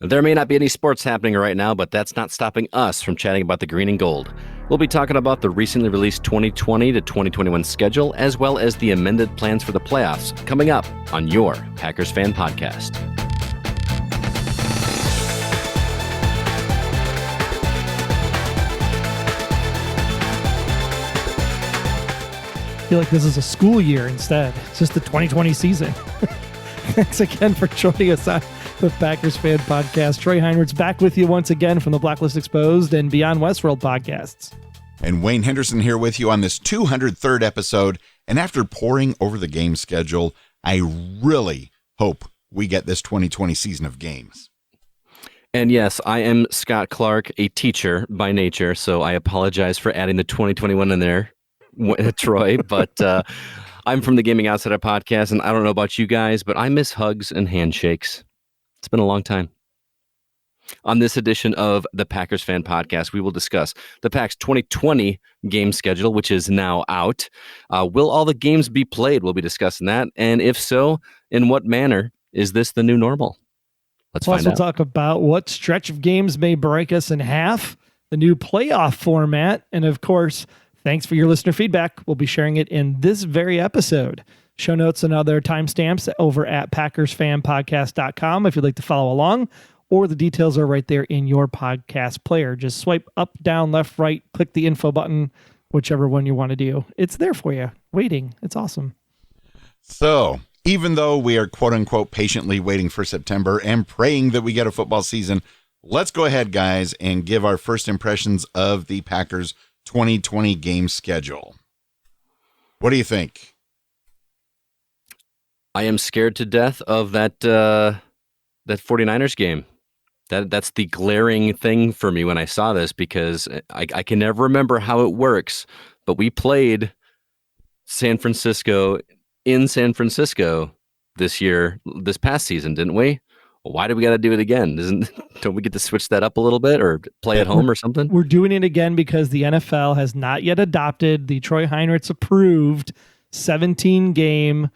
There may not be any sports happening right now, but that's not stopping us from chatting about the green and gold. We'll be talking about the recently released 2020 to 2021 schedule, as well as the amended plans for the playoffs, coming up on your Packers Fan Podcast. I feel like this is a school year instead. It's just the 2020 season. Thanks again for joining us on the Packers Fan Podcast. Troy Heinritz back with you once again from the Blacklist Exposed and Beyond Westworld podcasts. And Wayne Henderson here with you on this 203rd episode. And after poring over the game schedule, I really hope we get this 2020 season of games. And yes, I am Scott Clark, a teacher by nature, so I apologize for adding the 2021 in there, Troy, but I'm from the Gaming Outsider podcast, and I don't know about you guys, but I miss hugs and handshakes. It's been a long time. On this edition of the Packers Fan Podcast, we will discuss the Pack's 2020 game schedule, which is now out. Will all the games be played? We'll be discussing that. And if so, in what manner is this the new normal? Let's find out. We'll talk about what stretch of games may break us in half, the new playoff format, and of course, thanks for your listener feedback. We'll be sharing it in this very episode. Show notes and other timestamps over at PackersFanPodcast.com if you'd like to follow along, or the details are right there in your podcast player. Just swipe up, down, left, right, click the info button, whichever one you want to do. It's there for you, waiting. It's awesome. So, even though we are quote-unquote patiently waiting for September and praying that we get a football season, let's go ahead, guys, and give our first impressions of the Packers 2020 game schedule. What do you think? I am scared to death of that 49ers game. That's the glaring thing for me when I saw this, because I can never remember how it works, but we played San Francisco in San Francisco this past season, didn't we? Why do we got to do it again? Don't we get to switch that up a little bit or play at home or something? We're doing it again because the NFL has not yet adopted the Troy Heinritz approved 17-game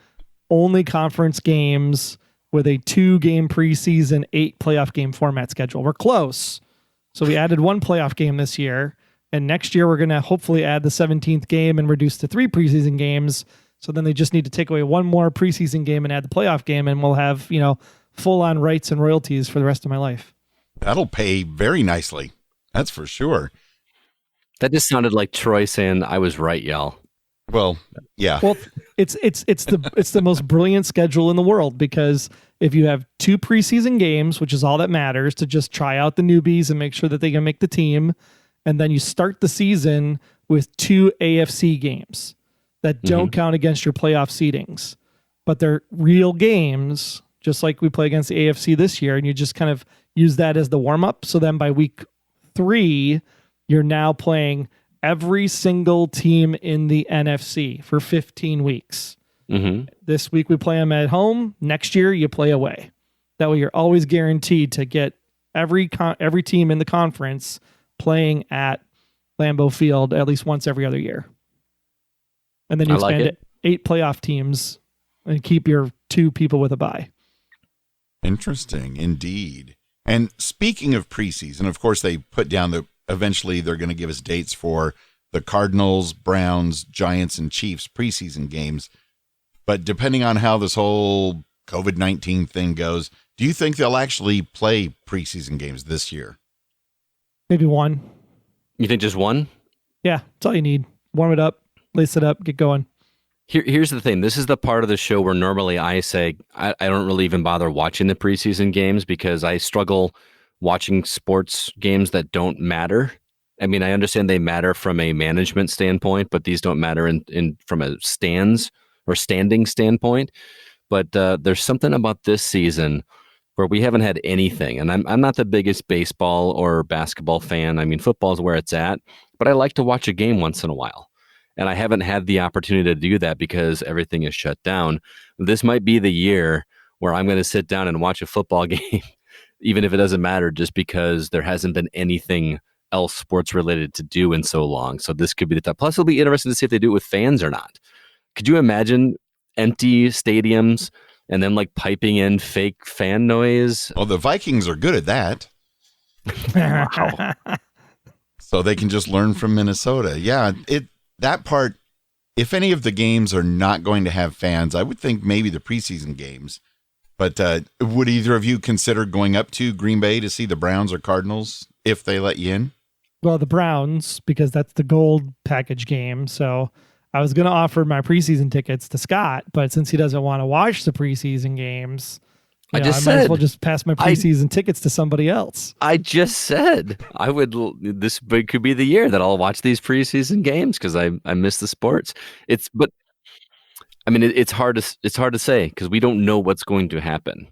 only conference games with a 2-game preseason, 8 playoff game format schedule. We're close. So we added 1 playoff game this year, and next year we're going to hopefully add the 17th game and reduce to 3 preseason games. So then they just need to take away 1 more preseason game and add the playoff game, and we'll have, full-on rights and royalties for the rest of my life. That'll pay very nicely. That's for sure. That just sounded like Troy saying, I was right, y'all. Well, yeah. Well, it's the most brilliant schedule in the world, because if you have 2 preseason games, which is all that matters to just try out the newbies and make sure that they can make the team, and then you start the season with 2 AFC games that don't count against your playoff seedings, but they're real games, just like we play against the AFC this year, and you just kind of use that as the warm-up. So then by week 3, you're now playing every single team in the NFC for 15 weeks. Mm-hmm. This week we play them at home. Next year you play away. That way you're always guaranteed to get every team in the conference playing at Lambeau Field at least once every other year. And then you expand it 8 playoff teams and keep your 2 people with a bye. Interesting, indeed. And speaking of preseason, of course, they put down that eventually they're going to give us dates for the Cardinals, Browns, Giants, and Chiefs preseason games. But depending on how this whole COVID-19 thing goes, do you think they'll actually play preseason games this year? Maybe 1. You think just 1? Yeah, that's all you need. Warm it up, lace it up, get going. Here's the thing. This is the part of the show where normally I say I don't really even bother watching the preseason games, because I struggle watching sports games that don't matter. I mean, I understand they matter from a management standpoint, but these don't matter in from a standing standpoint. But there's something about this season where we haven't had anything. And I'm not the biggest baseball or basketball fan. I mean, football is where it's at, but I like to watch a game once in a while. And I haven't had the opportunity to do that because everything is shut down. This might be the year where I'm going to sit down and watch a football game, even if it doesn't matter, just because there hasn't been anything else sports related to do in so long. So this could be the time. Plus, it'll be interesting to see if they do it with fans or not. Could you imagine empty stadiums and then like piping in fake fan noise. Well, the Vikings are good at that. Wow. So they can just learn from Minnesota. Yeah, that part, if any of the games are not going to have fans, I would think maybe the preseason games. But would either of you consider going up to Green Bay to see the Browns or Cardinals if they let you in? Well, the Browns, because that's the gold package game. So I was going to offer my preseason tickets to Scott, but since he doesn't want to watch the preseason games, I might as well just pass my preseason tickets to somebody else. I just said I would. This could be the year that I'll watch these preseason games because I miss the sports. But I mean, it's hard to say because we don't know what's going to happen,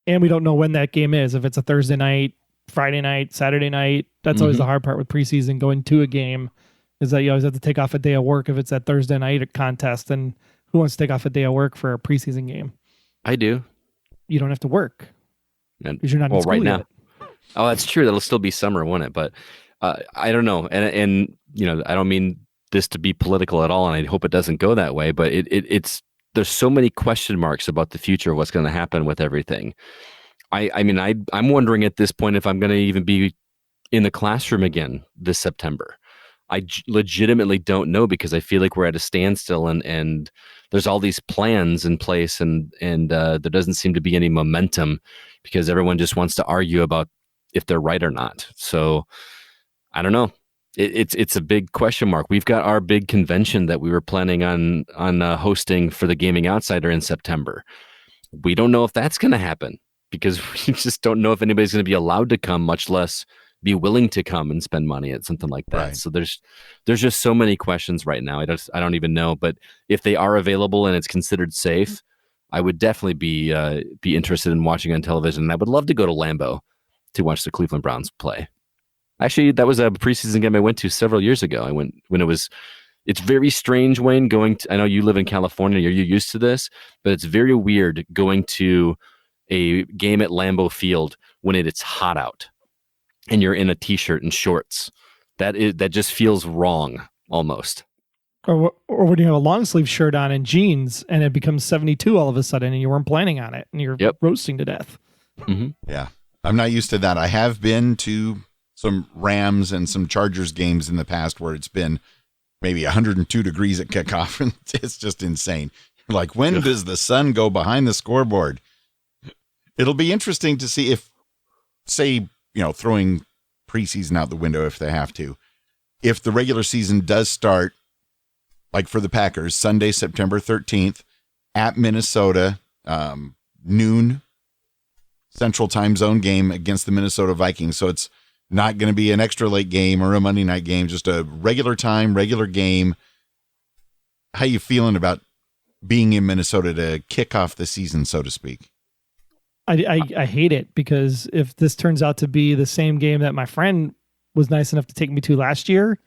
and we don't know when that game is. If it's a Thursday night, Friday night, Saturday night, that's always the hard part with preseason. Going to a game is that you always have to take off a day of work if it's that Thursday night contest. And who wants to take off a day of work for a preseason game? I do. You don't have to work because you're not in school right now. yet. Oh, that's true. That'll still be summer, won't it? But I don't know. And I don't mean this to be political at all, and I hope it doesn't go that way. But it's there's so many question marks about the future of what's going to happen with everything. I'm wondering at this point if I'm going to even be in the classroom again this September. I legitimately don't know because I feel like we're at a standstill and there's all these plans in place and there doesn't seem to be any momentum because everyone just wants to argue about if they're right or not. So I don't know. It's a big question mark. We've got our big convention that we were planning on hosting for the Gaming Outsider in September. We don't know if that's going to happen because we just don't know if anybody's going to be allowed to come, much less be willing to come and spend money at something like that. Right. So there's just so many questions right now. I don't even know. But if they are available and it's considered safe, I would definitely be interested in watching on television. And I would love to go to Lambeau to watch the Cleveland Browns play. Actually, that was a preseason game I went to several years ago. I went when it's very strange, Wayne, I know you live in California. Are you used to this? But it's very weird going to a game at Lambeau Field when it's hot out and you're in a t-shirt and shorts. That just feels wrong almost. Or when you have a long sleeve shirt on and jeans and it becomes 72 all of a sudden and you weren't planning on it and you're roasting to death. Mm-hmm. Yeah. I'm not used to that. I have been to some Rams and some Chargers games in the past where it's been maybe 102 degrees at kickoff and it's just insane. Like, when does the sun go behind the scoreboard? It'll be interesting to see if, say, throwing preseason out the window if they have to, if the regular season does start, like for the Packers, Sunday, September 13th at Minnesota, noon Central Time Zone game against the Minnesota Vikings. So it's not going to be an extra late game or a Monday night game, just a regular time, regular game. How you feeling about being in Minnesota to kick off the season, so to speak? I hate it because if this turns out to be the same game that my friend was nice enough to take me to last year,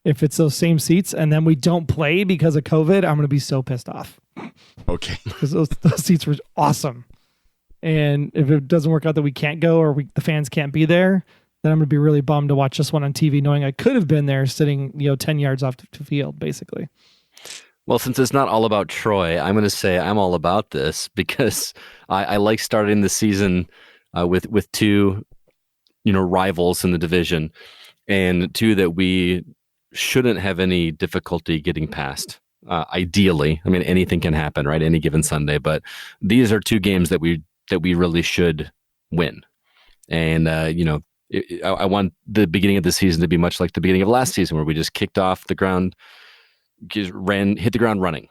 if it's those same seats and then we don't play because of COVID, I'm going to be so pissed off. Okay. Because those seats were awesome. And if it doesn't work out that we can't go or the fans can't be there, then I'm going to be really bummed to watch this one on TV knowing I could have been there sitting 10 yards off the field, basically. Well, since it's not all about Troy, I'm going to say I'm all about this because I like starting the season with two, rivals in the division, and two that we shouldn't have any difficulty getting past. Ideally, I mean, anything can happen, right? Any given Sunday, but these are two games that we really should win. And I want the beginning of the season to be much like the beginning of last season, where we just kicked off the ground. Hit the ground running,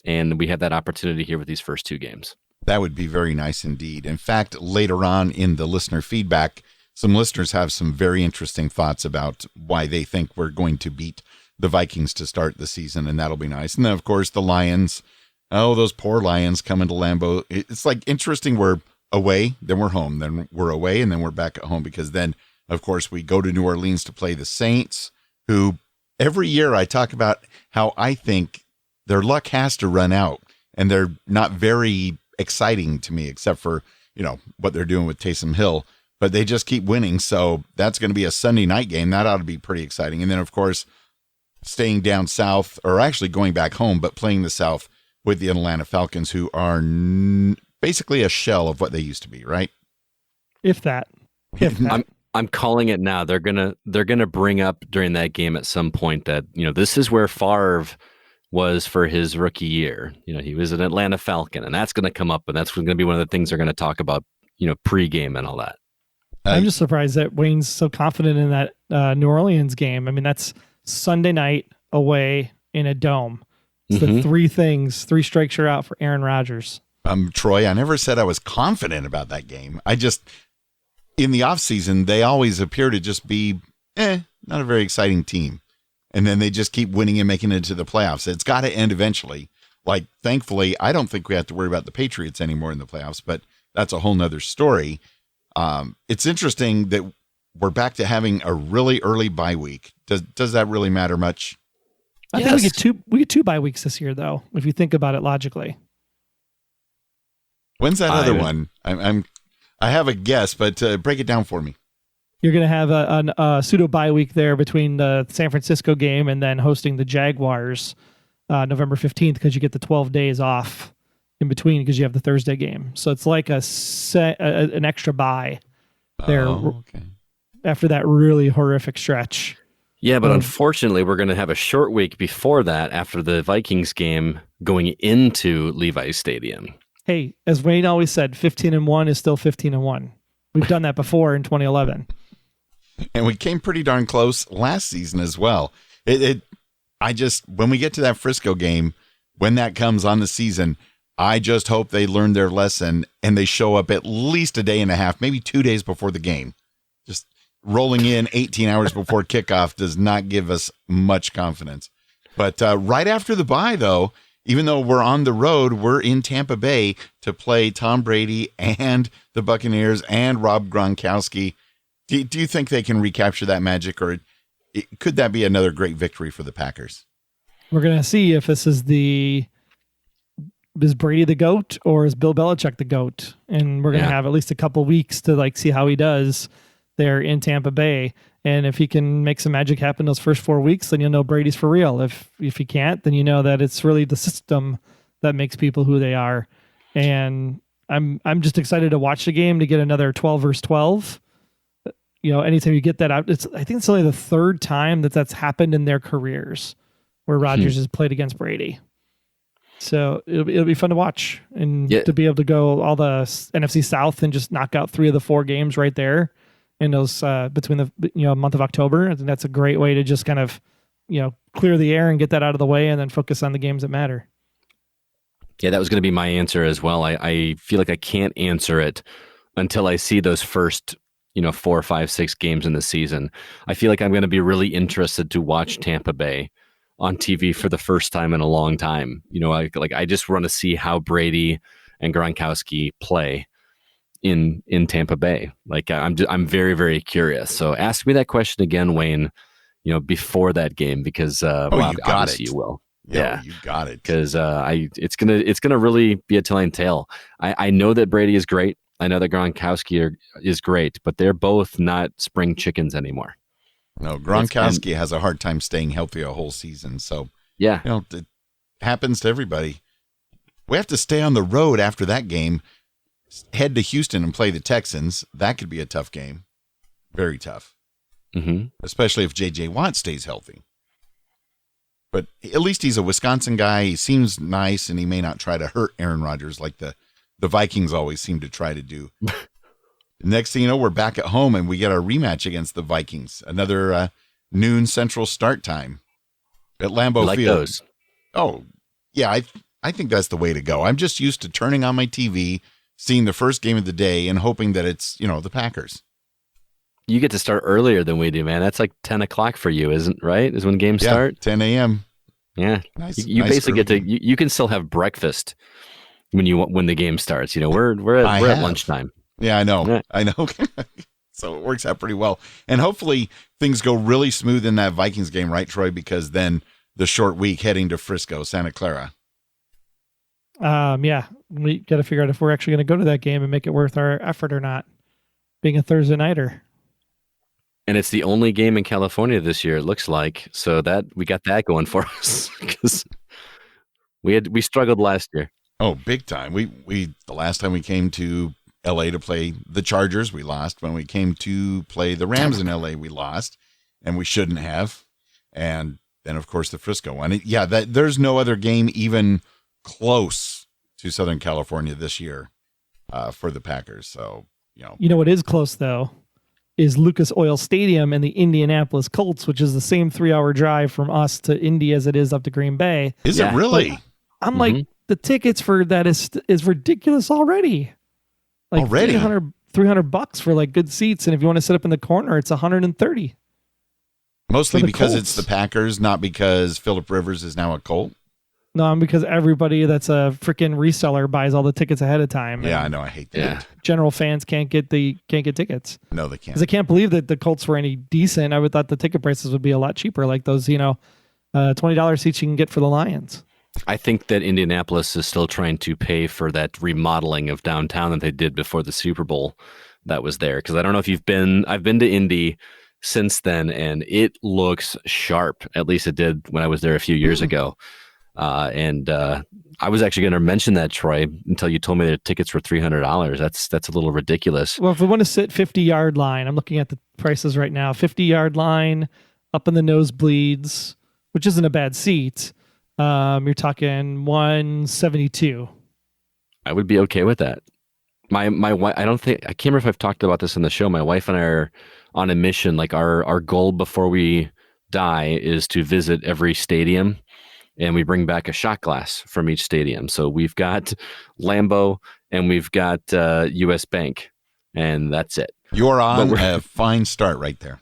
and we have that opportunity here with these first two games. That would be very nice indeed. In fact, later on in the listener feedback, some listeners have some very interesting thoughts about why they think we're going to beat the Vikings to start the season, and that'll be nice. And then, of course, the Lions. Oh, those poor Lions coming to Lambeau. It's like interesting. We're away, then we're home, then we're away, and then we're back at home, because then, of course, we go to New Orleans to play the Saints, who every year I talk about how I think their luck has to run out, and they're not very exciting to me, except for, what they're doing with Taysom Hill, but they just keep winning. So that's going to be a Sunday night game. That ought to be pretty exciting. And then, of course, staying down south, or actually going back home, but playing the South with the Atlanta Falcons, who are basically a shell of what they used to be, right? If that. If that. I'm calling it now. They're gonna bring up during that game at some point that this is where Favre was for his rookie year. He was an Atlanta Falcon, and that's going to come up, and that's going to be one of the things they're going to talk about. Pregame and all that. I'm just surprised that Wayne's so confident in that New Orleans game. I mean, that's Sunday night away in a dome. It's the three strikes you're out for Aaron Rodgers. Troy, I never said I was confident about that game. I just, in the offseason, they always appear to just be, not a very exciting team. And then they just keep winning and making it to the playoffs. It's got to end eventually. Like, thankfully, I don't think we have to worry about the Patriots anymore in the playoffs, but that's a whole nother story. It's interesting that we're back to having a really early bye week. Does that really matter much? I think we get two bye weeks this year, though, if you think about it logically. When's that other one? I have a guess, but break it down for me. You're going to have a pseudo bye week there between the San Francisco game and then hosting the Jaguars November 15th, because you get the 12 days off in between because you have the Thursday game. So it's like an extra bye there after that really horrific stretch. Yeah, but unfortunately, we're going to have a short week before that after the Vikings game going into Levi's Stadium. Hey, as Wayne always said, 15-1 is still 15-1. We've done that before in 2011. And we came pretty darn close last season as well. When we get to that Frisco game, when that comes on the season, I just hope they learn their lesson and they show up at least a day and a half, maybe 2 days before the game. Just rolling in 18 hours before kickoff does not give us much confidence. But right after the bye, though, even though we're on the road, we're in Tampa Bay to play Tom Brady and the Buccaneers and Rob Gronkowski. Do you think they can recapture that magic, or could that be another great victory for the Packers? We're going to see if this is is Brady the GOAT or is Bill Belichick the GOAT? And we're going to have at least a couple weeks to see how he does there in Tampa Bay. And if he can make some magic happen those first 4 weeks, then you'll know Brady's for real. If he can't, then you know that it's really the system that makes people who they are. And I'm just excited to watch the game, to get another 12 versus 12. Anytime you get that out, I think it's only the third time that's happened in their careers where Rodgers has played against Brady. So it'll be fun to watch and to be able to go all the NFC South and just knock out 3 of the 4 games right there in those between the month of October. I think that's a great way to just kind of clear the air and get that out of the way, and then focus on the games that matter. Yeah, that was going to be my answer as well. I feel like I can't answer it until I see those first 4, 5, 6 games in the season. I feel like I'm going to be really interested to watch Tampa Bay on TV for the first time in a long time. I just want to see how Brady and Gronkowski play in Tampa Bay. I'm very, very curious. So ask me that question again, Wayne, before that game, because you got it. You will. Yeah, you got it. Because it's gonna really be a telling tale. I know that Brady is great. I know that Gronkowski is great, but they're both not spring chickens anymore. No, Gronkowski has a hard time staying healthy a whole season. So, yeah, it happens to everybody. We have to stay on the road after that game, head to Houston and play the Texans. That could be a tough game. Very tough. Mm-hmm. Especially if J.J. Watt stays healthy. But at least he's a Wisconsin guy. He seems nice, and he may not try to hurt Aaron Rodgers like the Vikings always seem to try to do. Next thing you know, we're back at home, and we get our rematch against the Vikings. Another noon Central start time at Lambeau Field. Those. Oh, yeah, I think that's the way to go. I'm just used to turning on my TV, seeing the first game of the day, and hoping that it's, the Packers. You get to start earlier than we do, man. That's like 10 o'clock for you, isn't right? Is when games start? 10 a.m. Yeah. Nice, you nice basically get to, you can still have breakfast when the game starts. We're at lunchtime. Yeah, I know. Yeah. I know. So it works out pretty well. And hopefully things go really smooth in that Vikings game, right, Troy? Because then the short week heading to Frisco, Santa Clara. Yeah, we got to figure out if we're actually going to go to that game and make it worth our effort or not, being a Thursday nighter. And it's the only game in California this year, it looks like. So that we got that going for us because we struggled last year. Oh, big time. We the last time we came to LA to play the Chargers, we lost. When we came to play the Rams in LA, we lost, and we shouldn't have. And then, of course, the Frisco one. Yeah, there's no other game even close to Southern California this year for the Packers. So, You know what is close, though, is Lucas Oil Stadium and the Indianapolis Colts, which is the same 3-hour drive from us to Indy as it is up to Green Bay. Is it really? But I'm like, the tickets for that is ridiculous already. Like already? $300 for like good seats. And if you want to sit up in the corner, it's $130. Mostly because Colts. it's the Packers, not because Phillip Rivers is now a Colt. No, because everybody that's a freaking reseller buys all the tickets ahead of time. Yeah, I know. I hate that. Yeah. General fans can't get tickets. No, they can't. Because I can't believe that the Colts were any decent. I would thought the ticket prices would be a lot cheaper, like those, $20 seats you can get for the Lions. I think that Indianapolis is still trying to pay for that remodeling of downtown that they did before the Super Bowl that was there. Because I don't know if I've been to Indy since then, and it looks sharp. At least it did when I was there a few years ago. And I was actually going to mention that, Troy, until you told me the tickets were $300. That's a little ridiculous. Well, if we want to sit 50-yard line, I'm looking at the prices right now. 50-yard line, up in the nosebleeds, which isn't a bad seat. You're talking $172. I would be okay with that. My wife, I can't remember if I've talked about this in the show. My wife and I are on a mission. Like our goal before we die is to visit every stadium, and we bring back a shot glass from each stadium. So we've got Lambeau and we've got US Bank, and that's it. You're on a fine start right there.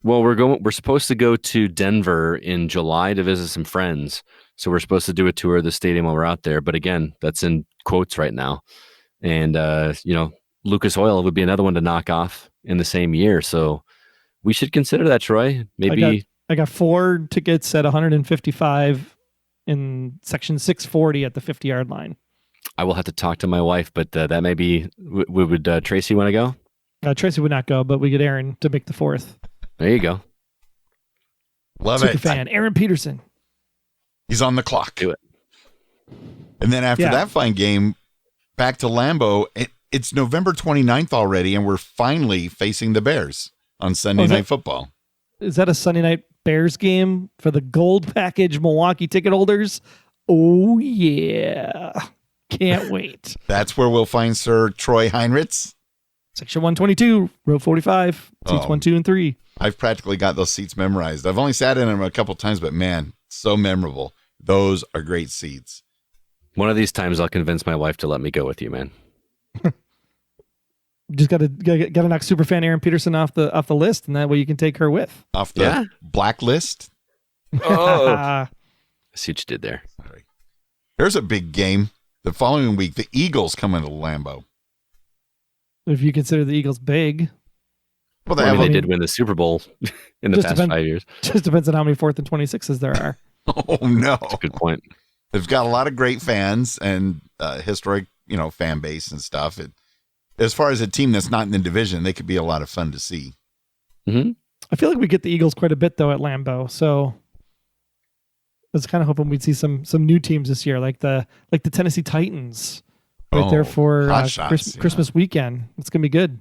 Well, we're supposed to go to Denver in July to visit some friends. So we're supposed to do a tour of the stadium while we're out there. But again, that's in quotes right now. And, Lucas Oil would be another one to knock off in the same year. So we should consider that, Troy. Maybe I got 4 tickets at $155 in section 640 at the 50-yard line. I will have to talk to my wife, but that may be, would Tracy want to go? Tracy would not go, but we get Aaron to make the 4th. There you go. Love Super it. fan. Aaron Peterson. He's on the clock. Do it. And then after that fine game, back to Lambeau. It's November 29th already, and we're finally facing the Bears on Sunday Night Football. Is that a Sunday night Bears game for the gold package Milwaukee ticket holders? Oh, yeah. Can't wait. That's where we'll find Sir Troy Heinritz. Section 122, row 45, seats 1, 2, and 3. I've practically got those seats memorized. I've only sat in them a couple times, but man, so memorable. Those are great seats. One of these times I'll convince my wife to let me go with you, man. Just gotta knock superfan Aaron Peterson off the list, and that way you can take her with. Off the blacklist. Oh, I see what you did there. Sorry. Here's a big game. The following week, the Eagles come into Lambeau. If you consider the Eagles big. Well, they did win the Super Bowl in the past 5 years. Just depends on how many 4th and 26s there are. Oh, no. That's a good point. They've got a lot of great fans and historic, fan base and stuff. As far as a team that's not in the division, they could be a lot of fun to see. Mm-hmm. I feel like we get the Eagles quite a bit, though, at Lambeau. So I was kind of hoping we'd see some new teams this year, like the Tennessee Titans right there for Christmas weekend. It's going to be good.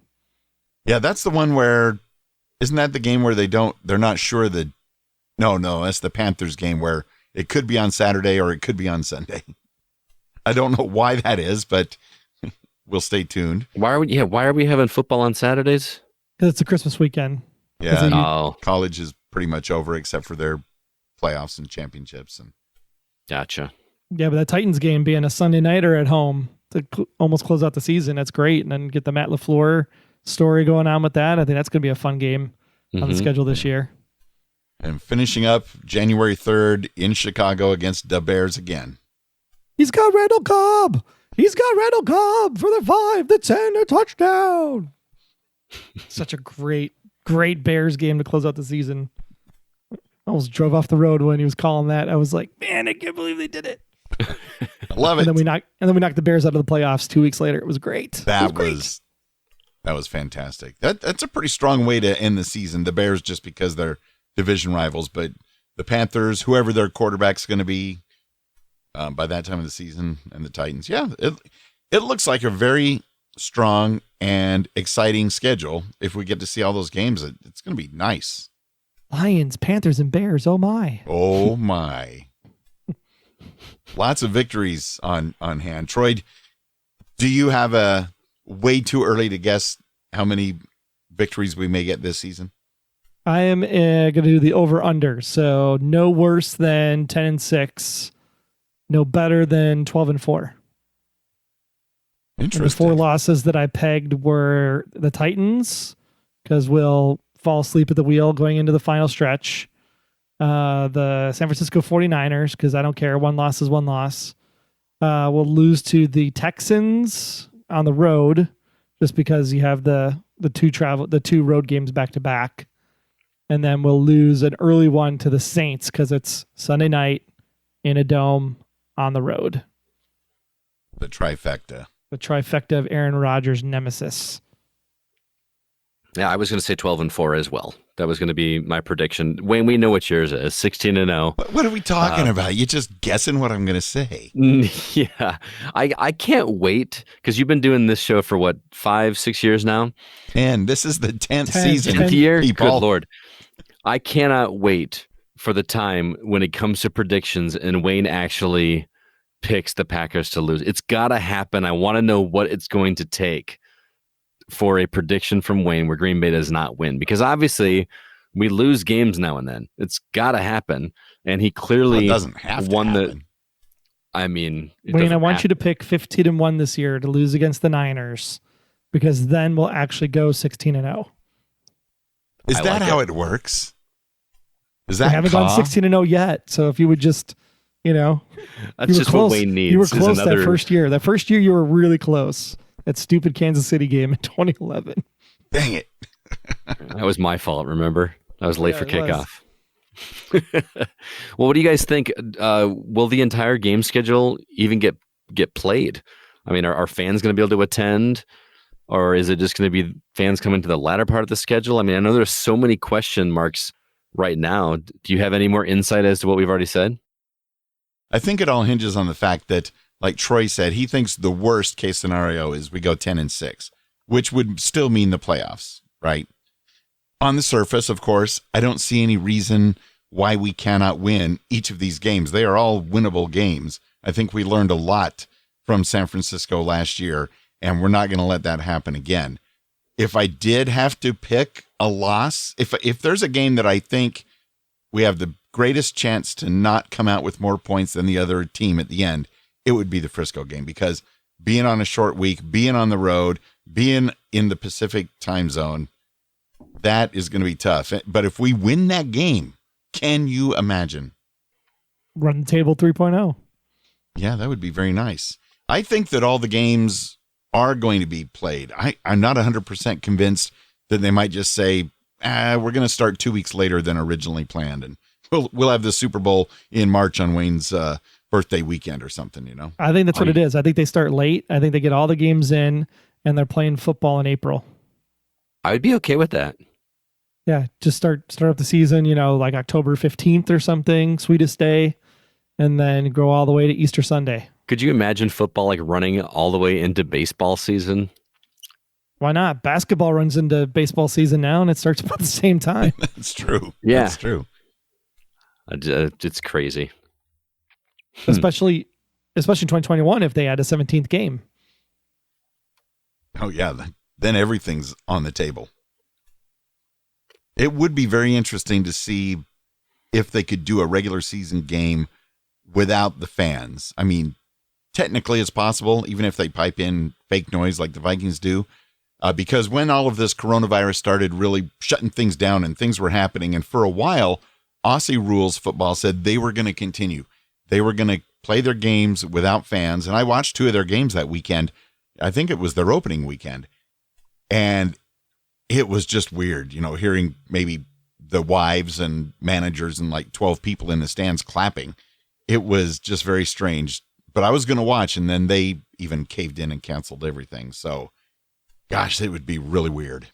Yeah, that's the one where, isn't that the game where they're not sure no, that's the Panthers game where it could be on Saturday or it could be on Sunday. I don't know why that is, but we'll stay tuned. Why are we having football on Saturdays? Because it's a Christmas weekend. Yeah, college is pretty much over except for their playoffs and championships. Gotcha. Yeah, but that Titans game being a Sunday nighter at home to almost close out the season, that's great. And then get the Matt LaFleur story going on with that. I think that's going to be a fun game on the schedule this year. And finishing up January 3rd in Chicago against the Bears again. He's got Randall Cobb. He's got Randall Cobb for the 5, the 10, a touchdown. Such a great Bears game to close out the season. I almost drove off the road when he was calling that. I was like, man, I can't believe they did it. I love it. And then we knocked the Bears out of the playoffs 2 weeks later. It was great. That was fantastic. That's a pretty strong way to end the season. The Bears, just because they're division rivals, but the Panthers, whoever their quarterback's going to be, by that time of the season, and the Titans. Yeah, it looks like a very strong and exciting schedule. If we get to see all those games, it's going to be nice. Lions, Panthers, and Bears. Oh my. Oh my. Lots of victories on hand. Troy, do you have a way too early to guess how many victories we may get this season? I am going to do the over-under. So no worse than 10-6, no better than 12-4. Interesting. And the 4 losses that I pegged were the Titans, because we'll fall asleep at the wheel going into the final stretch. The San Francisco 49ers, because I don't care. 1 loss is 1 loss. We'll lose to the Texans on the road, just because you have the 2 road games back to back. And then we'll lose an early one to the Saints, because it's Sunday night in a dome on the road. The trifecta. The trifecta of Aaron Rodgers' nemesis. Yeah, I was going to say 12-4 as well. That was going to be my prediction. Wayne, we know what yours is, 16-0. What are we talking about? You're just guessing what I'm going to say. Yeah, I can't wait, because you've been doing this show for what, 5-6 years now? 10. This is the 10th season. 10th year? People. Good Lord. I cannot wait for the time when it comes to predictions and Wayne actually picks the Packers to lose. It's got to happen. I want to know what it's going to take for a prediction from Wayne where Green Bay does not win, because obviously we lose games now and then. It's got to happen, and he clearly doesn't have to won happen. I mean, Wayne, I want you to pick 15-1 this year to lose against the Niners, because then we'll actually go 16-0. Is I that like how it. it works? Is We that haven't gone 16-0 yet, so if you would just, that's you were just close. what Wayne needs. You were is close another, that first year. That first year you were really close. That stupid Kansas City game in 2011. Dang it. That was my fault. Remember, I was late Yeah, for it was. kickoff. Well, what do you guys think? Will the entire game schedule even get played? I mean, are fans going to be able to attend, or is it just going to be fans coming to the latter part of the schedule? I mean, I know there's so many question marks right now. Do you have any more insight as to what we've already said? I think it all hinges on the fact that, like Troy said, he thinks the worst case scenario is we go 10-6, which would still mean the playoffs, right? On the surface, of course, I don't see any reason why we cannot win each of these games. They are all winnable games. I think we learned a lot from San Francisco last year, and we're not going to let that happen again. If I did have to pick a loss, if there's a game that I think we have the greatest chance to not come out with more points than the other team at the end, it would be the Frisco game, because being on a short week, being on the road, being in the Pacific time zone, that is going to be tough. But if we win that game, can you imagine? Run the table 3.0. Yeah, that would be very nice. I think that all the games are going to be played. I'm not 100% convinced that they might just say, we're going to start 2 weeks later than originally planned, and we'll have the Super Bowl in March on Wayne's birthday weekend or something, I think that's what it is. I think they start late. I think they get all the games in, and they're playing football in April. I would be okay with that. Yeah, just start up the season, like October 15th or something, sweetest day, and then go all the way to Easter Sunday. Could you imagine football like running all the way into baseball season? Why not? Basketball runs into baseball season now, and it starts about the same time. That's true. Yeah. That's true. It's crazy. Especially in 2021 if they add a 17th game. Oh, yeah. Then everything's on the table. It would be very interesting to see if they could do a regular season game without the fans. I mean, technically it's possible, even if they pipe in fake noise like the Vikings do, because when all of this coronavirus started really shutting things down and things were happening, and for a while, Aussie Rules Football said they were going to continue. They were going to play their games without fans, and I watched 2 of their games that weekend. I think it was their opening weekend, and it was just weird, hearing maybe the wives and managers and like 12 people in the stands clapping. It was just very strange, but I was going to watch, and then they even caved in and canceled everything. So, gosh, it would be really weird.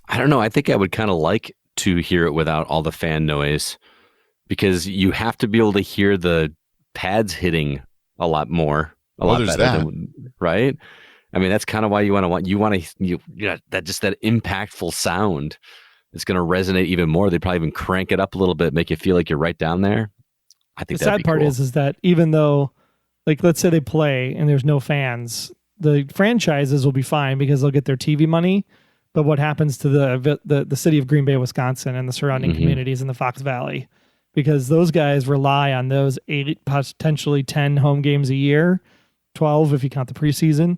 I don't know. I think I would kind of like to hear it without all the fan noise, because you have to be able to hear the pads hitting a lot more, a Well, lot there's better that. than right. I mean, that's kind of why that just that impactful sound. It's going to resonate even more. They'd probably even crank it up a little bit, make you feel like you're right down there. I The think that'd sad be part cool. is that even though, like, let's say they play and there's no fans, the franchises will be fine because they'll get their TV money. But what happens to the city of Green Bay, Wisconsin, and the surrounding Mhm. communities in the Fox Valley? Because those guys rely on those 8, potentially 10 home games a year, 12 if you count the preseason.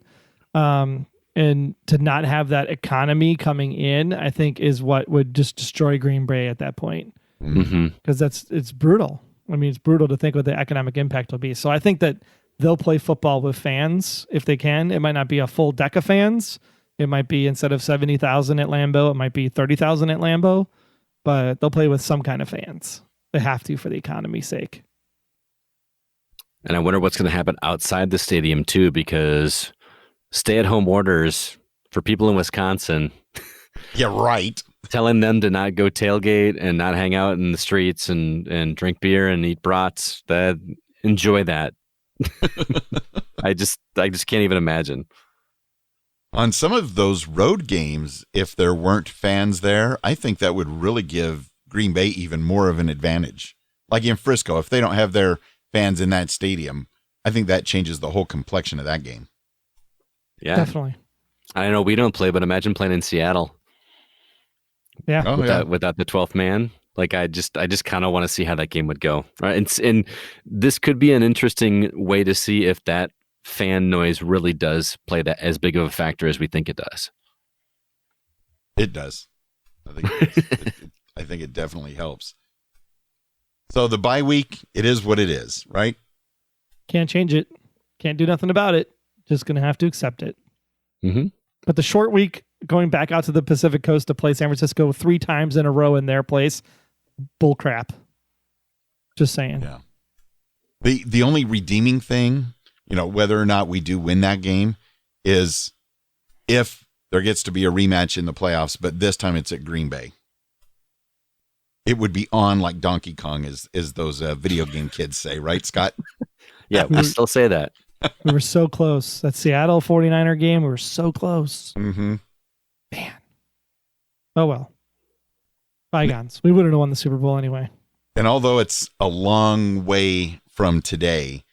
And to not have that economy coming in, I think is what would just destroy Green Bay at that point. Mhm. Because it's brutal. I mean, it's brutal to think what the economic impact will be. So I think that they'll play football with fans if they can. It might not be a full deck of fans. It might be, instead of 70,000 at Lambeau, it might be 30,000 at Lambeau, but they'll play with some kind of fans. They have to for the economy's sake. And I wonder what's going to happen outside the stadium too, because stay-at-home orders for people in Wisconsin, Yeah, right. telling them to not go tailgate and not hang out in the streets and drink beer and eat brats. That enjoy that. I just can't even imagine. On some of those road games, if there weren't fans there, I think that would really give Green Bay even more of an advantage. Like in Frisco, if they don't have their fans in that stadium, I think that changes the whole complexion of that game. Yeah, Definitely. I know we don't play, but imagine playing in Seattle Yeah. Oh, yeah. without the 12th man. Like I just kind of want to see how that game would go. Right, and this could be an interesting way to see if that fan noise really does play that as big of a factor as we think it does. It does. I think it does. I think it definitely helps. So the bye week, it is what it is, right? Can't change it. Can't do nothing about it. Just going to have to accept it. Mm-hmm. But the short week, going back out to the Pacific Coast to play San Francisco 3 times in a row in their place, bull crap. Just saying. Yeah. The only redeeming thing, whether or not we do win that game, is if there gets to be a rematch in the playoffs, but this time it's at Green Bay. It would be on like Donkey Kong, as those video game kids say, right, Scott? Yeah, we still say that. We were so close. That Seattle 49er game, we were so close. Mm-hmm. Man. Oh, well. Bygones. We wouldn't have won the Super Bowl anyway. And although it's a long way from today,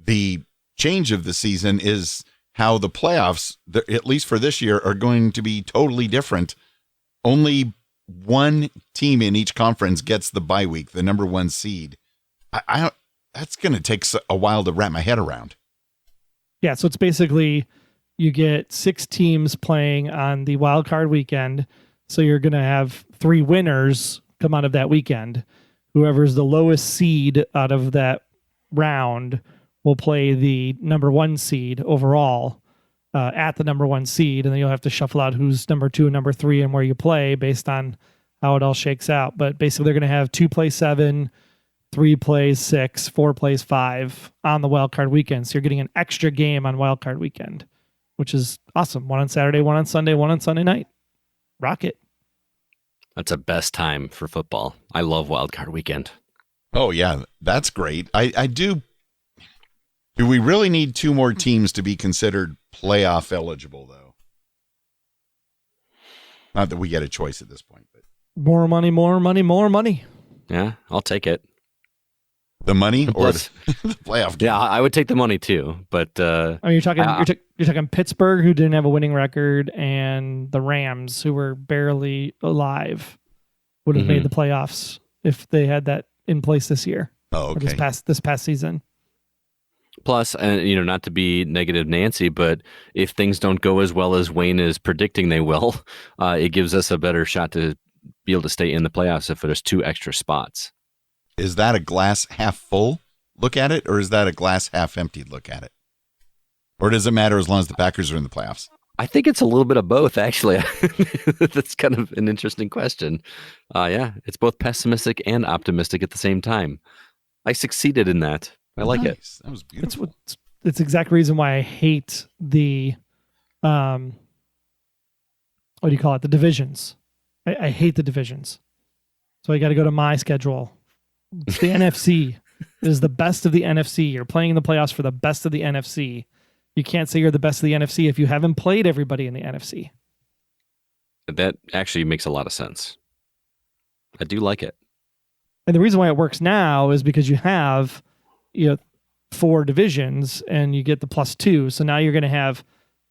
the change of the season is how the playoffs, at least for this year, are going to be totally different. Only one team in each conference gets the bye week, the number 1 seed. That's going to take a while to wrap my head around. Yeah, so it's basically you get 6 teams playing on the wild card weekend. So you're going to have 3 winners come out of that weekend. Whoever's the lowest seed out of that round will play the number 1 seed overall at the number 1 seed. And then you'll have to shuffle out who's number 2 and number 3 and where you play based on how it all shakes out. But basically they're going to have 2 play 7, 3 plays 6, 4 plays 5 on the wild card weekend. So you're getting an extra game on wild card weekend, which is awesome. 1 on Saturday, 1 on Sunday, 1 on Sunday night. Rocket. That's the best time for football. I love Wild Card Weekend. Oh, yeah, that's great. I do. Do we really need 2 more teams to be considered playoff eligible, though? Not that we get a choice at this point, but More money, more money, more money. Yeah, I'll take it. the money or Plus- the playoff game? Yeah, I would take the money too. But I mean, you're talking Pittsburgh, who didn't have a winning record, and the Rams, who were barely alive, would have made the playoffs if they had that in place this year. Oh, Or okay. this past season. plus, not to be negative Nancy, but if things don't go as well as Wayne is predicting they will, it gives us a better shot to be able to stay in the playoffs if there's 2 extra spots. Is that a glass half full look at it, or is that a glass half empty look at it? Or does it matter as long as the Packers are in the playoffs? I think it's a little bit of both, actually. That's kind of an interesting question. Yeah, it's both pessimistic and optimistic at the same time. I succeeded in that. I like it. Nice. That was beautiful. It's the exact reason why I hate the what do you call it? The divisions. I hate the divisions. So I got to go to my schedule. It's the NFC. It is the best of the NFC. You're playing in the playoffs for the best of the NFC. You can't say you're the best of the NFC if you haven't played everybody in the NFC. That actually makes a lot of sense. I do like it. And the reason why it works now is because you have, 4 divisions and you get the +2. So now you're going to have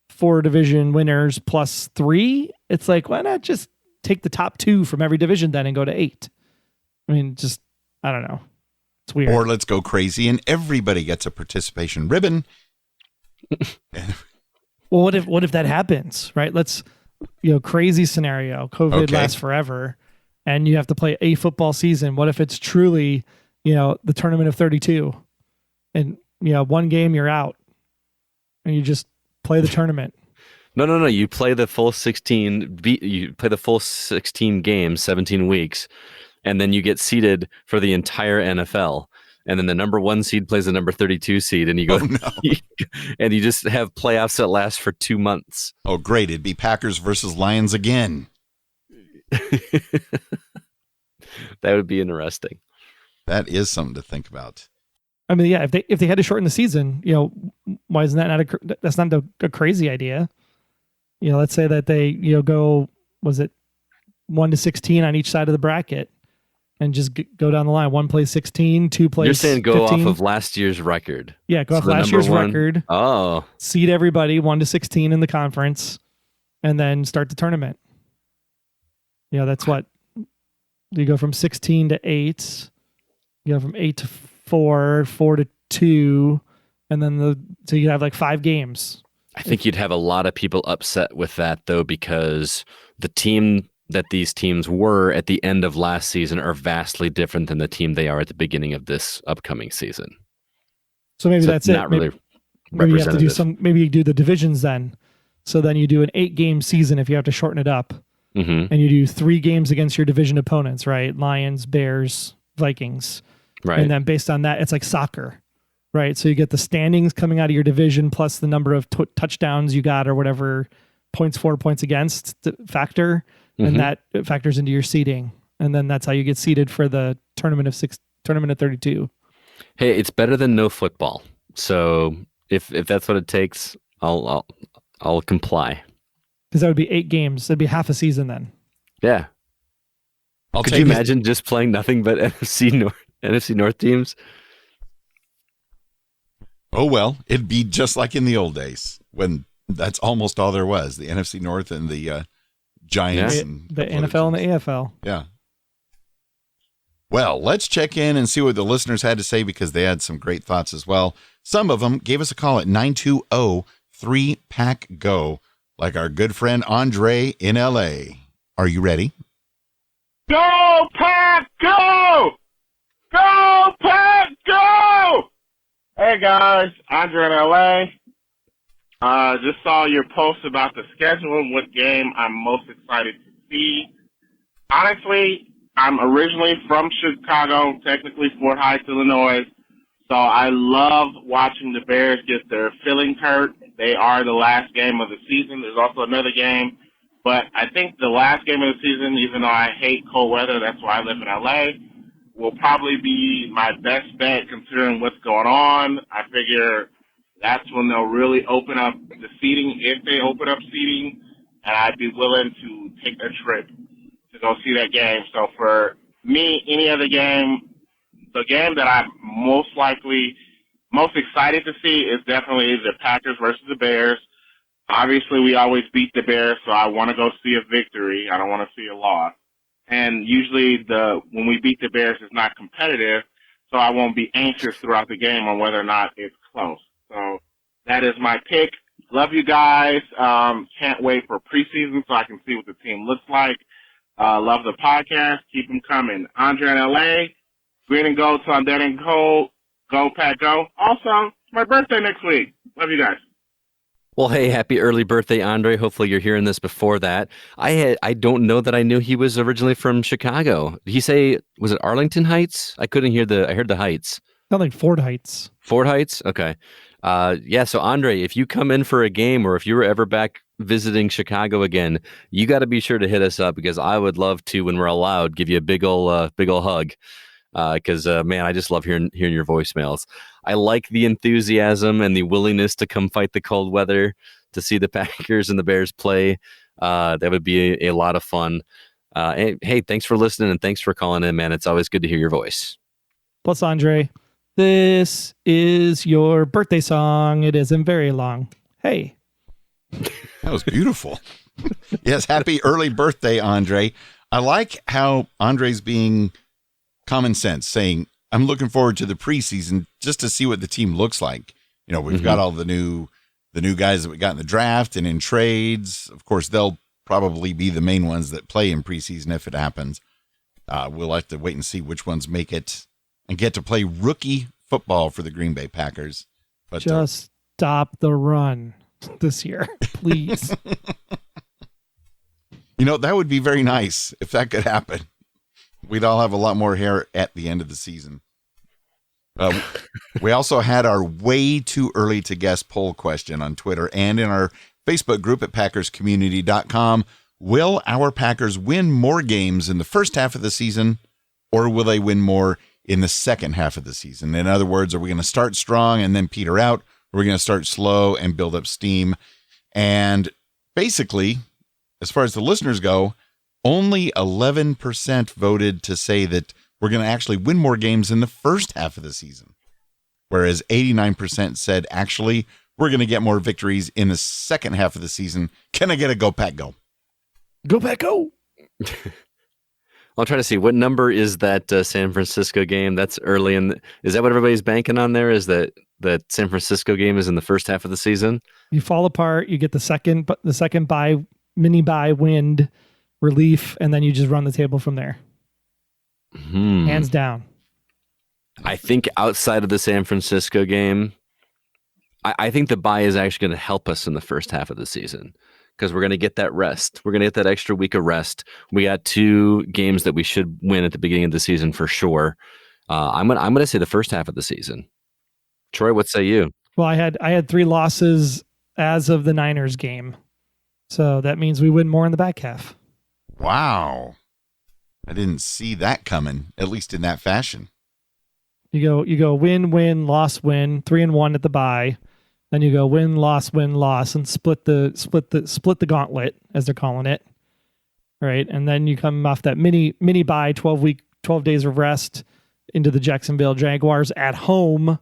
4 division winners +3. It's like, why not just take the top 2 from every division then and go to 8? I mean, just, I don't know. It's weird. Or let's go crazy and everybody gets a participation ribbon. Well, what if that happens, right? Let's, crazy scenario. COVID lasts forever and you have to play a football season. What if it's truly, the tournament of 32 and, one game you're out and you just play the tournament? No. You play the full 16. You play the full 16 games, 17 weeks, and then you get seeded for the entire NFL. And then the number 1 seed plays the number 32 seed, and you go, and you just have playoffs that last for 2 months. Oh, great! It'd be Packers versus Lions again. That would be interesting. That is something to think about. I mean, yeah, if they had to shorten the season, why isn't that that's not a crazy idea? Let's say that they go, was it 1 to 16 on each side of the bracket, and just go down the line. 1 plays 16, 2 plays. You're saying go 15. off of last year's record. Yeah, go off last year's record. Oh, seed everybody 1 to 16 in the conference, and then start the tournament. That's what you go from 16 to 8. You go from 8 to 4, 4 to 2, and then so you have like 5 games. I think you'd have a lot of people upset with that though, because the team that these teams were at the end of last season are vastly different than the team they are at the beginning of this upcoming season. So maybe that's not it. Really maybe you have to do maybe you do the divisions then. So then you do an 8-game season if you have to shorten it up. Mm-hmm. And you do 3 games against your division opponents, right? Lions, Bears, Vikings. Right. And then based on that, it's like soccer, right? So you get the standings coming out of your division plus the number of touchdowns you got or whatever points for, points against factor. And that factors into your seeding. And then that's how you get seeded for the tournament of 32. Hey, it's better than no football. So if that's what it takes, I'll comply. Because that would be 8 games. That'd be half a season then. Yeah. Could you imagine just playing nothing but NFC North teams? Oh, well, it'd be just like in the old days when that's almost all there was. The NFC North and the Giants. Yeah. And the NFL and the AFL. Yeah. Well, let's check in and see what the listeners had to say because they had some great thoughts as well. Some of them gave us a call at 920-3PACK-GO, like our good friend Andre in LA. Are you ready? Go, Pack, go! Go, Pack, go! Hey, guys. Andre in LA. Just saw your post about the schedule and what game I'm most excited to see. Honestly, I'm originally from Chicago, technically Fort Heights, Illinois. So I love watching the Bears get their feelings hurt. They are the last game of the season. There's also another game. But I think the last game of the season, even though I hate cold weather, that's why I live in L.A., will probably be my best bet considering what's going on. I figure that's when they'll really open up the seating, if they open up seating, and I'd be willing to take a trip to go see that game. So for me, any other game, the game that I'm most excited to see is definitely the Packers versus the Bears. Obviously, we always beat the Bears, so I want to go see a victory. I don't want to see a loss. And usually when we beat the Bears, it's not competitive, so I won't be anxious throughout the game on whether or not it's close. So that is my pick. Love you guys. Can't wait for preseason so I can see what the team looks like. Love the podcast. Keep them coming. Andre in L.A., green and gold, so I'm dead and cold. Go, Pack, go. Also, it's my birthday next week. Love you guys. Well, hey, happy early birthday, Andre. Hopefully you're hearing this before that. I don't know that I knew he was originally from Chicago. Did he say, was it Arlington Heights? I couldn't hear I heard the Heights. Sound like Ford Heights. Ford Heights? Okay. Yeah, so Andre, if you come in for a game or if you were ever back visiting Chicago again, you got to be sure to hit us up because I would love to, when we're allowed, give you a big ol' hug. because man, I just love hearing your voicemails. I like the enthusiasm and the willingness to come fight the cold weather to see the Packers and the Bears play. That would be a lot of fun. Hey, thanks for listening and thanks for calling in, man. It's always good to hear your voice. Plus, Andre, this is your birthday song. It isn't very long. Hey. That was beautiful. Yes, happy early birthday, Andre. I like how Andre's being common sense, saying, I'm looking forward to the preseason just to see what the team looks like. You know, we've got all the new guys that we got in the draft and in trades. Of course, they'll probably be the main ones that play in preseason if it happens. We'll have to wait and see which ones make it and get to play rookie football for the Green Bay Packers. But just stop the run this year, please. You know, that would be very nice if that could happen. We'd all have a lot more hair at the end of the season. We also had our way too early to guess poll question on Twitter and in our Facebook group at PackersCommunity.com. Will our Packers win more games in the first half of the season, or will they win more in the second half of the season? In other words, are we going to start strong and then peter out? Or are we going to start slow and build up steam? And basically, as far as the listeners go, only 11% voted to say that we're going to actually win more games in the first half of the season, whereas 89% said, actually, we're going to get more victories in the second half of the season. Can I get a go, Pack, go? Go, Pack, go! I'll try to see what number is that San Francisco game. That's early in. Is that what everybody's banking on there? Is that San Francisco game is in the first half of the season? You fall apart. You get the second mini bye wind relief, and then you just run the table from there. Hands down. I think outside of the San Francisco game, I think the bye is actually going to help us in the first half of the season because we're going to get that rest. We're going to get that extra week of rest. We got 2 games that we should win at the beginning of the season for sure. I'm gonna say the first half of the season. Troy, what say you? Well, I had 3 losses as of the Niners game, so that means we win more in the back half. Wow. I didn't see that coming, at least in that fashion. You go win, loss, win, 3-1 at the bye. Then you go win, loss, and split the gauntlet, as they're calling it. Right. And then you come off that mini bye, 12 days of rest into the Jacksonville Jaguars at home.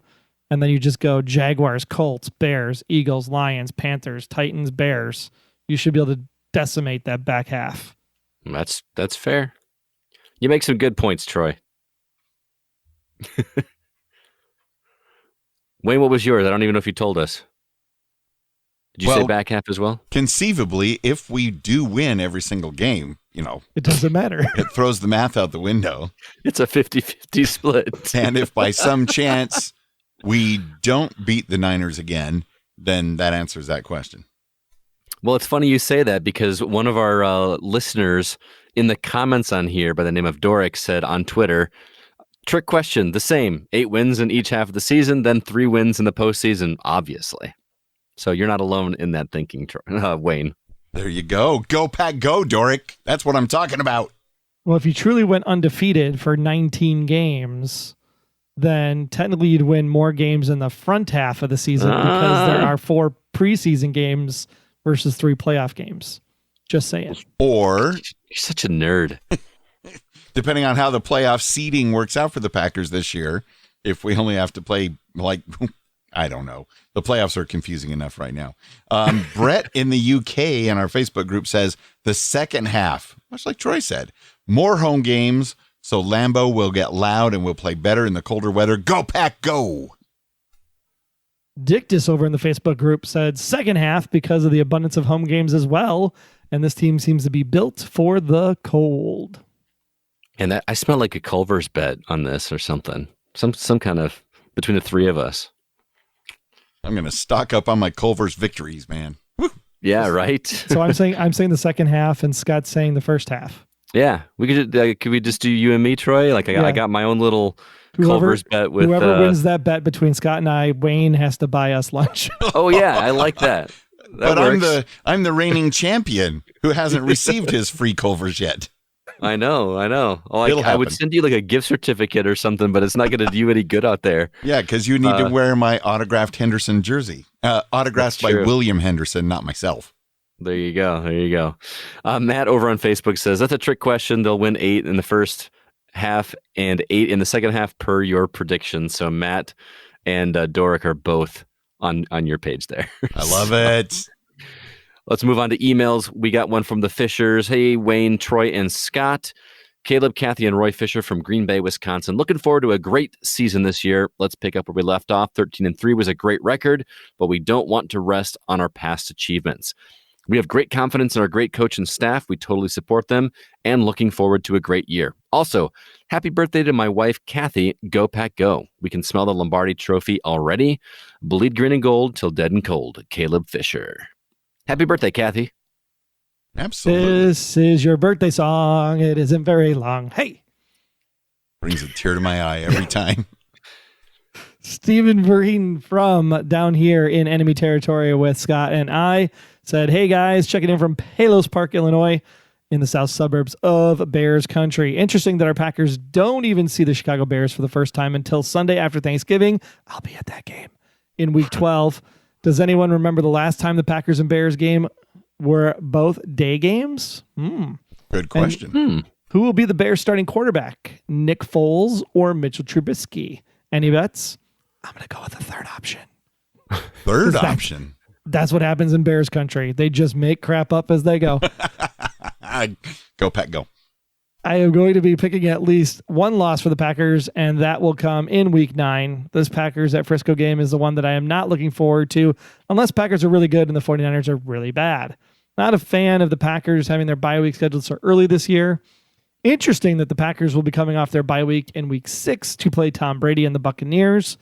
And then you just go Jaguars, Colts, Bears, Eagles, Lions, Panthers, Titans, Bears. You should be able to decimate that back half. That's fair. You make some good points, Troy. Wayne, what was yours? I don't even know if you told us. Did you say back half as well? Conceivably, if we do win every single game, it doesn't matter. It throws the math out the window. It's a 50-50 split. And if by some chance we don't beat the Niners again, then that answers that question. Well, it's funny you say that because one of our listeners in the comments on here by the name of Doric said on Twitter, trick question, the same, 8 wins in each half of the season, then 3 wins in the postseason, obviously. So you're not alone in that thinking, Wayne. There you go. Go, Pack, go, Doric. That's what I'm talking about. Well, if you truly went undefeated for 19 games, then technically you'd win more games in the front half of the season because there are 4 preseason games versus 3 playoff games. Just saying. Or you're such a nerd. Depending on how the playoff seeding works out for the Packers this year, if we only have to play I don't know. The playoffs are confusing enough right now. Brett in the UK in our Facebook group says the second half, much like Troy said, more home games, so Lambeau will get loud and will play better in the colder weather. Go, Pack, go! Dictus over in the Facebook group said second half because of the abundance of home games as well, and this team seems to be built for the cold. And I smell like a Culver's bet on this or something. Some kind of between the 3 of us. I'm going to stock up on my Culver's victories, man. Woo. Yeah, right. So I'm saying the second half, and Scott's saying the first half. Yeah, could we just do you and me, Troy? I got my own little Culver's bet with whoever wins that bet between Scott and I. Wayne has to buy us lunch. Oh yeah, I like that. But works. I'm the reigning champion who hasn't received his free Culver's yet. I know. Like, It'll I would happen. send you like a gift certificate or something, but it's not going to do you any good out there. Yeah, because you need to wear my autographed Henderson jersey. Autographed by true. William Henderson, not myself. There you go. Matt over on Facebook says, that's a trick question. They'll win 8 in the first half and 8 in the second half per your prediction. So Matt and Doric are both on your page there. I love it. Let's move on to emails. We got one from the Fishers. Hey, Wayne, Troy, and Scott. Caleb, Kathy, and Roy Fisher from Green Bay, Wisconsin. Looking forward to a great season this year. Let's pick up where we left off. 13-3 was a great record, but we don't want to rest on our past achievements. We have great confidence in our great coach and staff. We totally support them and looking forward to a great year. Also, happy birthday to my wife, Kathy. Go Pack Go. We can smell the Lombardi trophy already. Bleed green and gold till dead and cold. Caleb Fisher. Happy birthday, Kathy. Absolutely. This is your birthday song. It isn't very long. Hey. Brings a tear to my eye every time. Stephen Vereen from down here in enemy territory with Scott and I said, hey guys, checking in from Palos Park, Illinois, in the south suburbs of Bears country. Interesting that our Packers don't even see the Chicago Bears for the first time until Sunday after Thanksgiving. I'll be at that game in week 12. Does anyone remember the last time the Packers and Bears game were both day games? Good question. Who will be the Bears starting quarterback? Nick Foles or Mitchell Trubisky? Any bets? I'm going to go with the third option. Third option. That's what happens in Bears country. They just make crap up as they go. Go Pack Go. I am going to be picking at least one loss for the Packers, and that will come in week 9. This Packers at Frisco game is the one that I am not looking forward to, unless Packers are really good and the 49ers are really bad. Not a fan of the Packers having their bye week scheduled so early this year. Interesting that the Packers will be coming off their bye week in week 6 to play Tom Brady and the Buccaneers.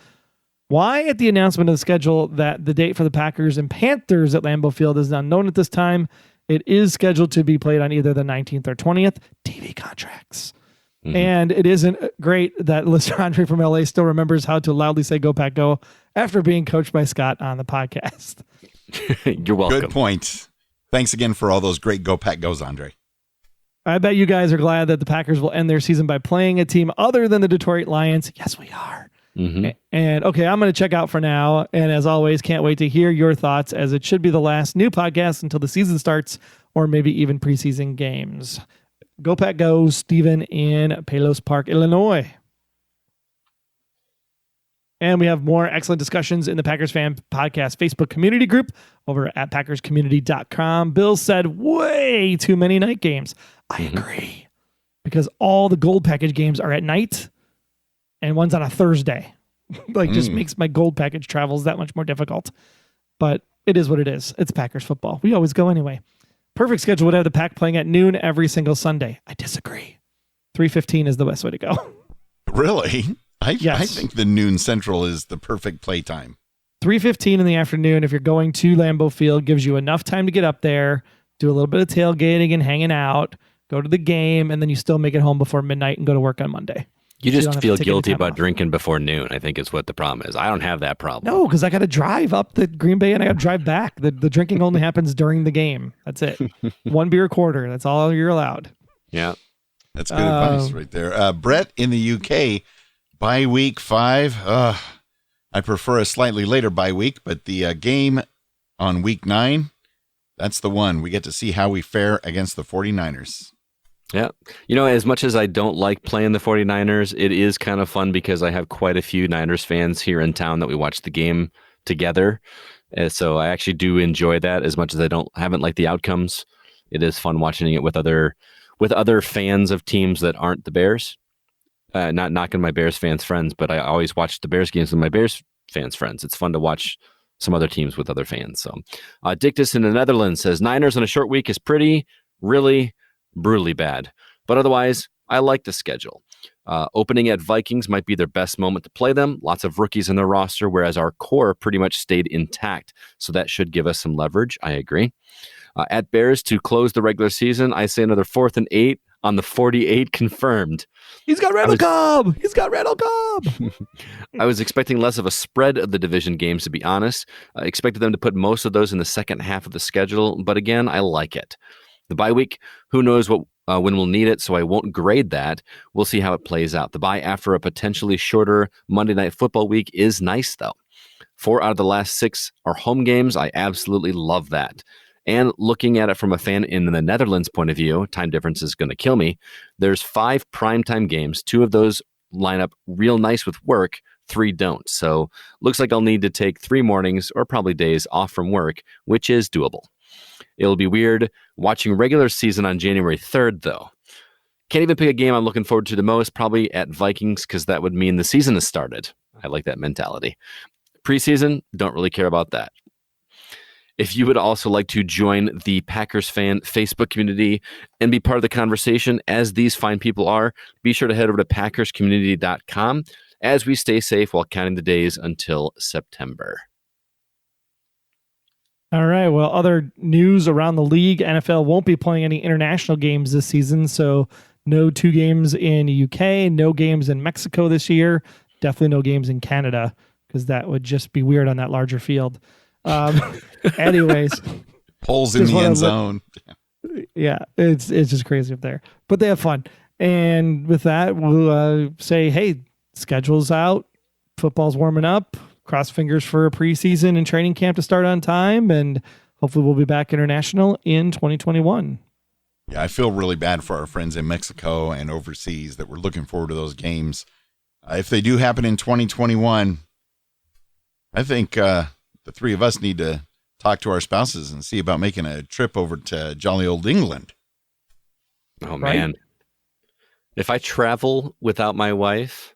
Why at the announcement of the schedule that the date for the Packers and Panthers at Lambeau Field is unknown at this time? It is scheduled to be played on either the 19th or 20th. TV contracts. And it isn't great that listener Andre from LA still remembers how to loudly say Go Pack Go after being coached by Scott on the podcast. You're welcome. Good point. Thanks again for all those great Go Pack Goes, Andre. I bet you guys are glad that the Packers will end their season by playing a team other than the Detroit Lions. Yes, we are. And okay, I'm going to check out for now. And as always, can't wait to hear your thoughts, as it should be the last new podcast until the season starts, or maybe even preseason games. Go Pack Go, Stephen in Palos Park, Illinois. And we have more excellent discussions in the Packers Fan Podcast Facebook community group over at packerscommunity.com. Bill said way too many night games. I agree. Because all the gold package games are at night and one's on a Thursday. Just makes my gold package travels that much more difficult. But it is what it is. It's Packers football. We always go anyway. Perfect schedule would have the Pack playing at noon every single Sunday. I disagree. 3:15 is the best way to go. Really? I Yes. think the noon central is the perfect play time. 3:15 in the afternoon, if you're going to Lambeau Field, gives you enough time to get up there, do a little bit of tailgating and hanging out, go to the game, and then you still make it home before midnight and go to work on Monday. You So you just don't have to feel take any guilty time about off. drinking before noon, I think is what the problem is. I don't have that problem. No, because I got to drive up the Green Bay and I got to drive back. The drinking only happens during the game. That's it. One beer a quarter. That's all you're allowed. Yeah. That's good advice right there. Brett in the UK, bye week 5. I prefer a slightly later bye week, but the game on week 9, that's the one. We get to see how we fare against the 49ers. Yeah. As much as I don't like playing the 49ers, it is kind of fun because I have quite a few Niners fans here in town that we watch the game together. So I actually do enjoy that as much as I haven't liked the outcomes. It is fun watching it with other fans of teams that aren't the Bears. Not knocking my Bears fans friends, but I always watch the Bears games with my Bears fans friends. It's fun to watch some other teams with other fans. So Dictus in the Netherlands says, Niners on a short week is really brutally bad. But otherwise, I like the schedule. Opening at Vikings might be their best moment to play them. Lots of rookies in their roster, whereas our core pretty much stayed intact. So that should give us some leverage. I agree. At Bears to close the regular season, I say another 4th and 8 on the 48 confirmed. He's got Randall Cobb. He's got Randall Cobb. I was expecting less of a spread of the division games, to be honest. I expected them to put most of those in the second half of the schedule. But again, I like it. The bye week, who knows what when we'll need it, so I won't grade that. We'll see how it plays out. The bye after a potentially shorter Monday Night Football week is nice, though. 4 out of the last 6 are home games. I absolutely love that. And looking at it from a fan in the Netherlands point of view, time difference is going to kill me. There's 5 primetime games. 2 of those line up real nice with work. 3 don't. So looks like I'll need to take 3 mornings or probably days off from work, which is doable. It'll be weird watching regular season on January 3rd, though. Can't even pick a game I'm looking forward to the most, probably at Vikings, because that would mean the season has started. I like that mentality. Preseason, don't really care about that. If you would also like to join the Packers fan Facebook community and be part of the conversation, as these fine people are, be sure to head over to packerscommunity.com as we stay safe while counting the days until September. All right. Well, other news around the league, NFL won't be playing any international games this season. So no 2 games in the UK, no games in Mexico this year. Definitely no games in Canada, because that would just be weird on that larger field. Anyways. Holes in the end zone. Yeah, it's just crazy up there. But they have fun. And with that, we'll say, hey, schedule's out. Football's warming up. Cross fingers for a preseason and training camp to start on time, and hopefully we'll be back international in 2021. Yeah, I feel really bad for our friends in Mexico and overseas that we're looking forward to those games. If they do happen in 2021, I think the 3 of us need to talk to our spouses and see about making a trip over to jolly old England. Oh, man. Right? If I travel without my wife,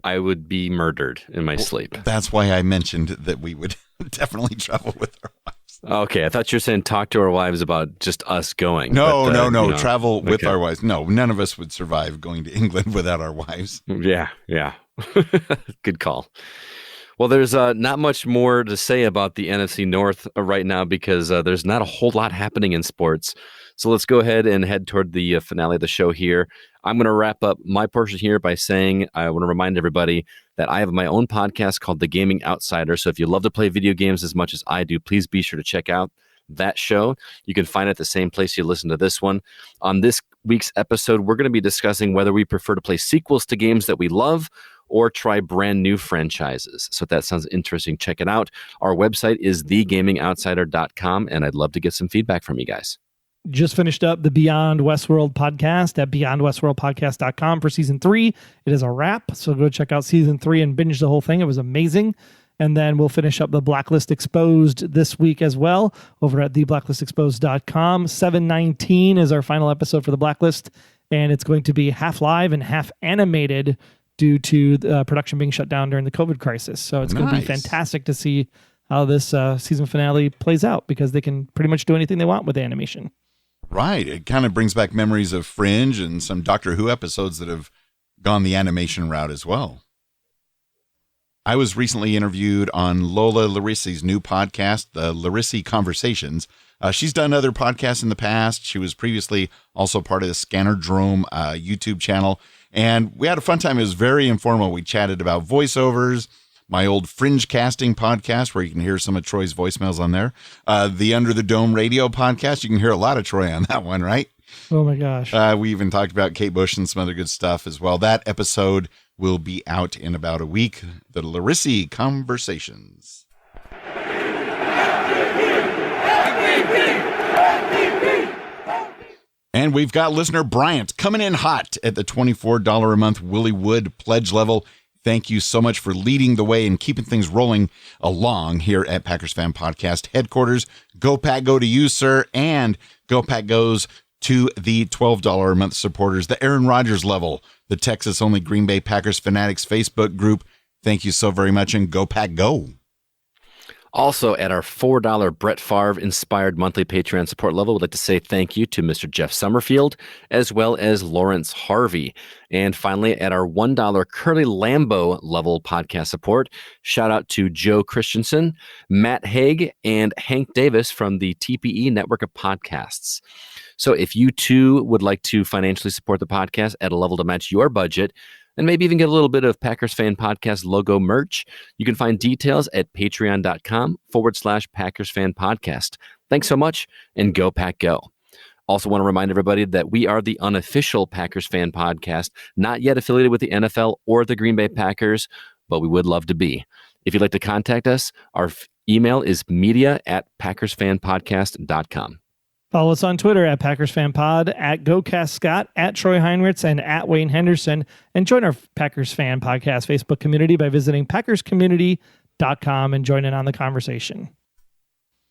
I would be murdered in my sleep. That's why I mentioned that we would definitely travel with our wives. Okay, I thought you were saying talk to our wives about just us going. No. Travel with our wives. No, none of us would survive going to England without our wives. Yeah. Good call. Well, there's not much more to say about the NFC North right now because there's not a whole lot happening in sports. So let's go ahead and head toward the finale of the show here. I'm going to wrap up my portion here by saying I want to remind everybody that I have my own podcast called The Gaming Outsider. So if you love to play video games as much as I do, please be sure to check out that show. You can find it at the same place you listen to this one. On this week's episode, we're going to be discussing whether we prefer to play sequels to games that we love or try brand new franchises. So if that sounds interesting, check it out. Our website is thegamingoutsider.com, and I'd love to get some feedback from you guys. Just finished up the Beyond Westworld podcast at beyondwestworldpodcast.com for season 3. It is a wrap, so go check out season 3 and binge the whole thing. It was amazing. And then we'll finish up the Blacklist Exposed this week as well over at theblacklistexposed.com. 719 is our final episode for the Blacklist, and it's going to be half live and half animated due to the production being shut down during the COVID crisis. So it's going to be fantastic to see how this season finale plays out, because they can pretty much do anything they want with the animation. Right. It kind of brings back memories of Fringe and some Doctor Who episodes that have gone the animation route as well. I was recently interviewed on Lola Larisse's new podcast, the Larisse Conversations. She's done other podcasts in the past. She was previously also part of the Scannerdrome YouTube channel. And we had a fun time. It was very informal. We chatted about voiceovers, my old Fringe Casting podcast, where you can hear some of Troy's voicemails on there. The Under the Dome radio podcast. You can hear a lot of Troy on that one, right? Oh, my gosh. We even talked about Kate Bush and some other good stuff as well. That episode will be out in about a week. The Larisse Conversations. And we've got listener Bryant coming in hot at the $24 a month Willie Wood pledge level. Thank you so much for leading the way and keeping things rolling along here at Packers Fan Podcast headquarters. Go Pack Go to you, sir, and Go Pack goes to the $12 a month supporters, the Aaron Rodgers level, the Texas-only Green Bay Packers Fanatics Facebook group. Thank you so very much, and Go Pack Go. Also, at our $4 Brett Favre-inspired monthly Patreon support level, we'd like to say thank you to Mr. Jeff Summerfield, as well as Lawrence Harvey. And finally, at our $1 Curly Lambeau level podcast support, shout out to Joe Christensen, Matt Haig, and Hank Davis from the TPE Network of Podcasts. So if you too would like to financially support the podcast at a level to match your budget, and maybe even get a little bit of Packers Fan Podcast logo merch, you can find details at patreon.com/Packers Fan Podcast. Thanks so much, and Go Pack Go. Also want to remind everybody that we are the unofficial Packers fan podcast, not yet affiliated with the NFL or the Green Bay Packers, but we would love to be. If you'd like to contact us, our email is media@packersfanpodcast.com. Follow us on Twitter at PackersFanPod, at GoCastScott, at Troy Heinritz, and at Wayne Henderson. And join our Packers Fan Podcast Facebook community by visiting PackersCommunity.com and join in on the conversation.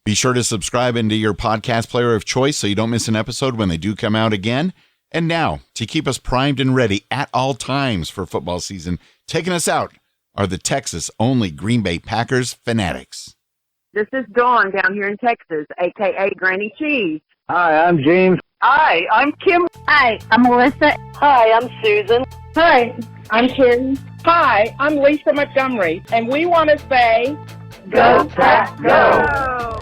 Be sure to subscribe into your podcast player of choice so you don't miss an episode when they do come out again. And now, to keep us primed and ready at all times for football season, taking us out are the Texas-only Green Bay Packers fanatics. This is Dawn down here in Texas, a.k.a. Granny Cheese. Hi, I'm James. Hi, I'm Kim. Hi, I'm Melissa. Hi, I'm Susan. Hi, I'm Carrie. Hi, I'm Lisa Montgomery, and we want to say, Go Pack, go!